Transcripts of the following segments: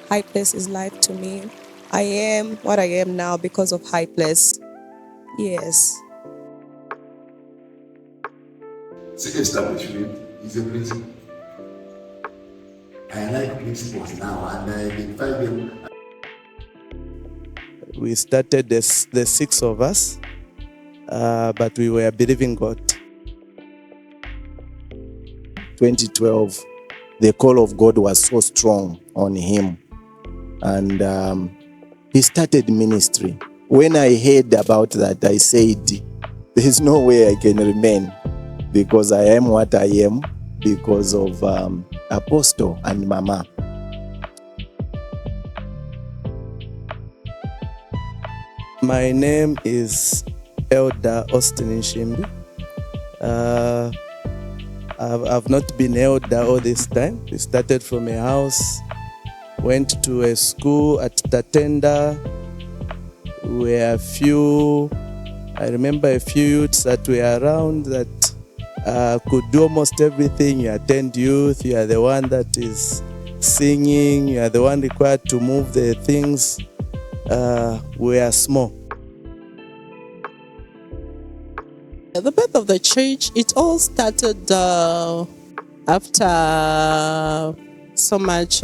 Hpwc is life to me. I am what I am now because of Hpwc. Yes. The establishment is a principle. I like principles now, and I identify them. We started the six of us, but we were believing God. 2012, the call of God was so strong on him, and he started ministry. When I heard about that, I said, there is no way I can remain, because I am what I am because of Apostle and Mama. My name is Elder Austin Nshimbi. I've not been elder all this time. We started from a house, went to a school at Tatenda. We were I remember a few youths that were around that could do almost everything. You attend youth, you are the one that is singing, you are the one required to move the things. We are small. The birth of the church, it all started after so much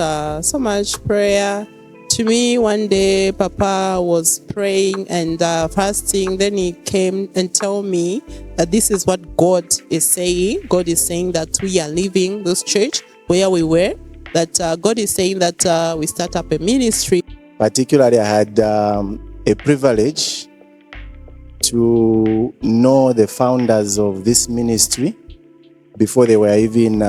prayer. To me, one day, Papa was praying and fasting. Then he came and told me that this is what God is saying. God is saying that we are leaving this church where we were. That God is saying that we start up a ministry. Particularly, I had a privilege to know the founders of this ministry before they were even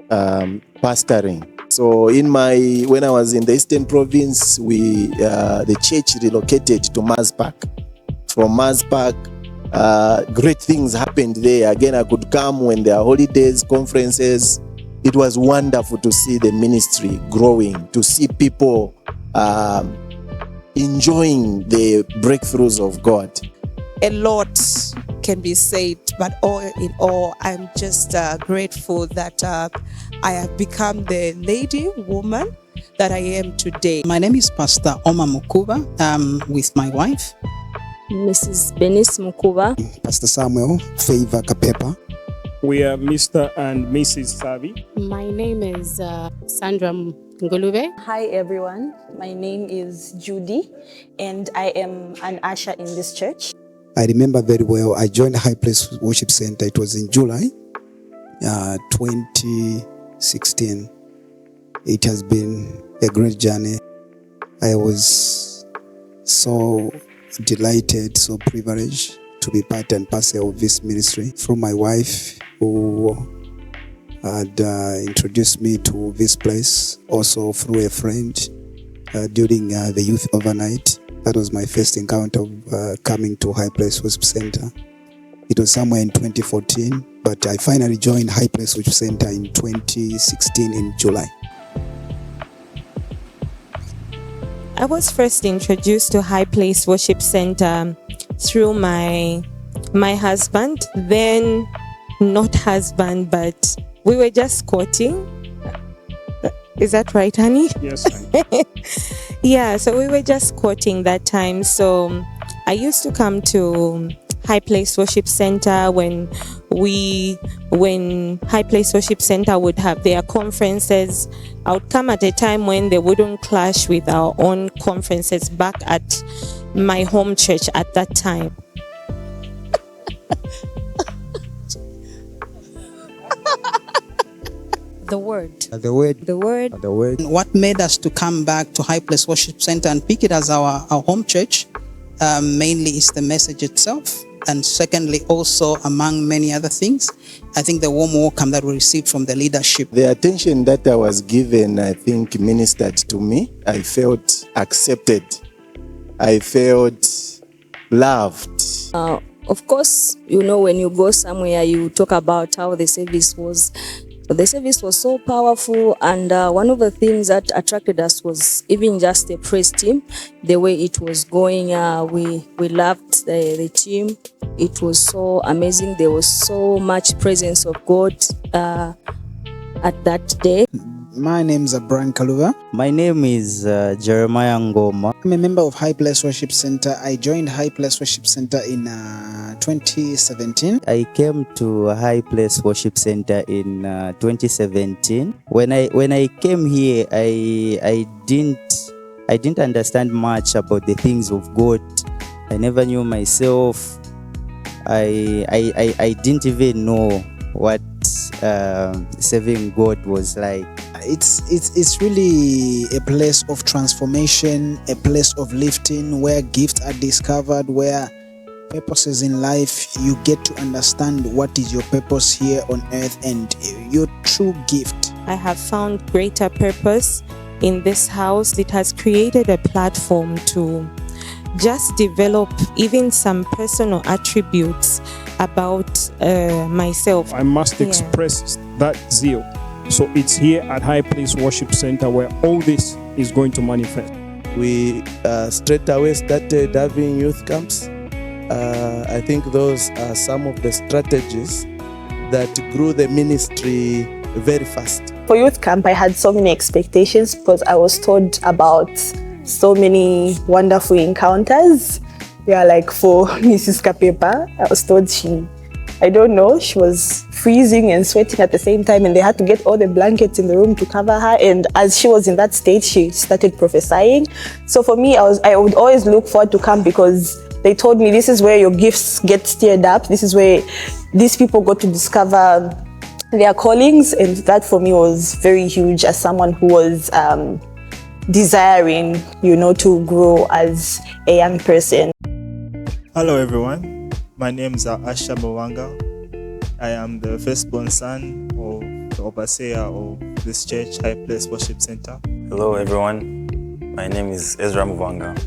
pastoring. So when I was in the Eastern Province, the church relocated to Mars Park. From Mars Park, great things happened there. Again, I could come when there are holidays, conferences. It was wonderful to see the ministry growing, to see people enjoying the breakthroughs of God. A lot can be said, but all in all, I'm just grateful that I have become the lady, woman that I am today. My name is Pastor Oma Mukuba. I'm with my wife, Mrs. Benis Mukuba. Pastor Samuel Favor Kapepa. We are Mr. and Mrs. Savi. My name is Sandra Ngulube. Hi everyone, my name is Judy and I am an usher in this church. I remember very well, I joined Hpwc Worship Center. It was in July 2016. It has been a great journey. I was so delighted, so privileged to be part and parcel of this ministry through my wife, who had introduced me to this place, also through a friend during the youth overnight. That was my first encounter of coming to Hpwc Worship Center. It was somewhere in 2014, but I finally joined Hpwc Worship Center in 2016 in July. I was first introduced to Hpwc Worship Center through my husband, then not husband, but we were just courting. Is that right, honey? Yes. Yeah, so we were just courting that time. So I used to come to Hpwc Worship Center when Hpwc Worship Center would have their conferences. I would come at a time when they wouldn't clash with our own conferences back at my home church at that time. The word. The word. The word. The word. What made us to come back to Hpwc Worship Center and pick it as our home church, mainly is the message itself. And secondly, also among many other things, I think the warm welcome that we received from the leadership. The attention that I was given, I think, ministered to me. I felt accepted. I felt loved. Of course, when you go somewhere, you talk about how the service was. The service was so powerful, and one of the things that attracted us was even just the praise team, the way it was going. We loved the team. It was so amazing. There was so much presence of God at that day. My name is Brian Kaluva. My name is Jeremiah Ngoma. I'm a member of High Place Worship Center. I joined High Place Worship Center in 2017. I came to High Place Worship Center in 2017. When I came here, I didn't understand much about the things of God. I never knew myself. I didn't even know what serving God was like. It's really a place of transformation, a place of lifting, where gifts are discovered, where purposes in life, you get to understand what is your purpose here on earth and your true gift. I have found greater purpose in this house. It has created a platform to just develop even some personal attributes about myself. I must express that zeal. So it's here at High Place Worship Center where all this is going to manifest. We straight away started having youth camps. I think those are some of the strategies that grew the ministry very fast. For youth camp, I had so many expectations because I was told about so many wonderful encounters. Yeah, like for Mrs. Kapepa, I was told she was freezing and sweating at the same time, and they had to get all the blankets in the room to cover her. And as she was in that state, she started prophesying. So for me, I would always look forward to camp because they told me this is where your gifts get stirred up. This is where these people got to discover their callings. And that for me was very huge as someone who was desiring, to grow as a young person. Hello everyone, my name is Asha Mwanga. I am the firstborn son of the overseer of this church, High Place Worship Center. Hello everyone, my name is Ezra Mwanga.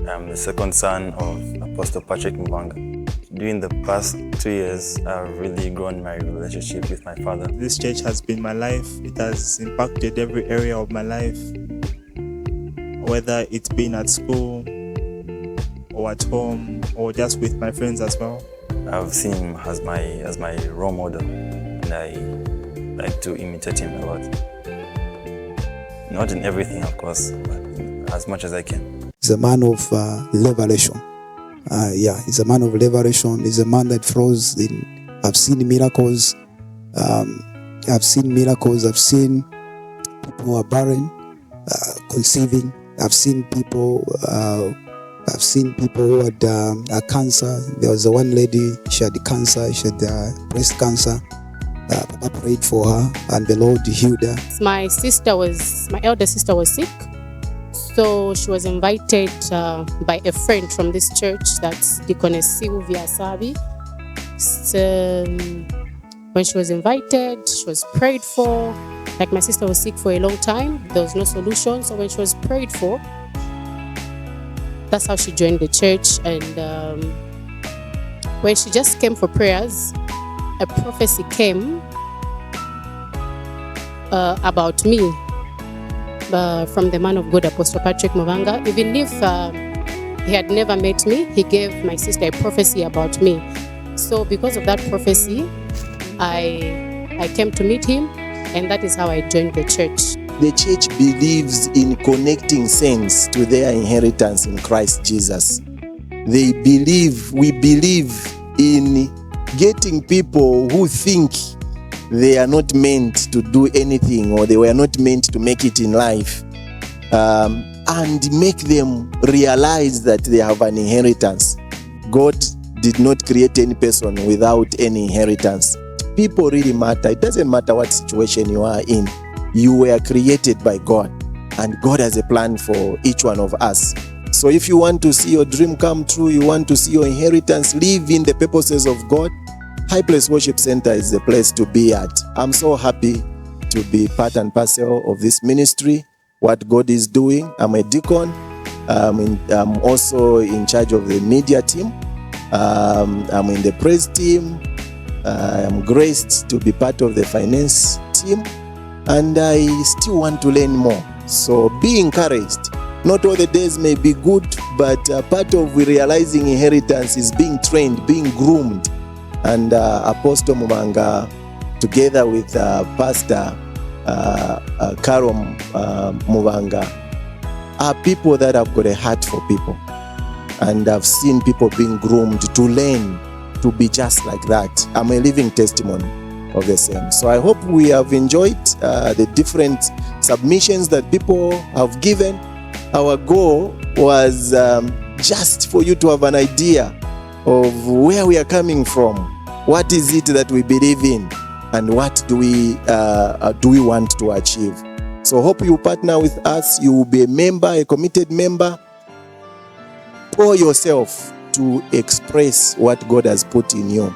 I am the second son of Apostle Patrick Mwanga. During the past 2 years, I've really grown my relationship with my father. This church has been my life. It has impacted every area of my life, whether it's been at school, or at home, or just with my friends as well. I've seen him as my role model, and I like to imitate him a lot. Not in everything, of course, but as much as I can. He's a man of liberation. He's a man of liberation. He's a man that flows in. I've seen miracles. I've seen miracles. I've seen people who are barren, conceiving. I've seen people who had cancer. There was one lady, she had cancer, she had breast cancer. Papa prayed for her and the Lord healed her. My elder sister was sick. So she was invited by a friend from this church, that's Deaconess Sylvia Sabi. So, when she was invited, she was prayed for. Like my sister was sick for a long time, there was no solution. So when she was prayed for, that's how she joined the church. And when she just came for prayers, a prophecy came about me from the man of God, Apostle Patrick Mwanga. Even if he had never met me, he gave my sister a prophecy about me. So because of that prophecy, I came to meet him, and that is how I joined the church. The church believes in connecting saints to their inheritance in Christ Jesus. We believe in getting people who think they are not meant to do anything, or they were not meant to make it in life, and make them realize that they have an inheritance. God did not create any person without any inheritance. People really matter. It doesn't matter what situation you are in. You were created by God, and God has a plan for each one of us. So if you want to see your dream come true, you want to see your inheritance live in the purposes of God, High Place Worship Center is the place to be at. I'm so happy to be part and parcel of this ministry, what God is doing. I'm a deacon. I'm also in charge of the media team. I'm in the praise team. I'm graced to be part of the finance team. And I still want to learn more. So be encouraged. Not all the days may be good, but part of realizing inheritance is being trained, being groomed. And Apostle Mwanga, together with Pastor Carol Muvanga are people that have got a heart for people. And I've seen people being groomed to learn to be just like that. I'm a living testimony of the same. So I hope we have enjoyed the different submissions that people have given. Our goal was just for you to have an idea of where we are coming from. What is it that we believe in? And what do we want to achieve? So hope you partner with us. You will be a member, a committed member. Pour yourself to express what God has put in you.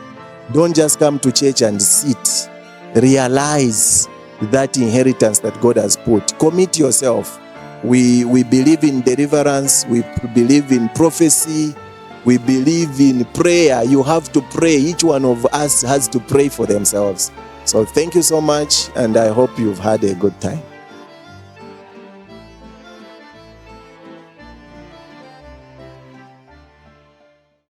Don't just come to church and sit. Realize that inheritance that God has put. Commit yourself. We believe in deliverance. We believe in prophecy. We believe in prayer. You have to pray. Each one of us has to pray for themselves. So thank you so much, and I hope you've had a good time.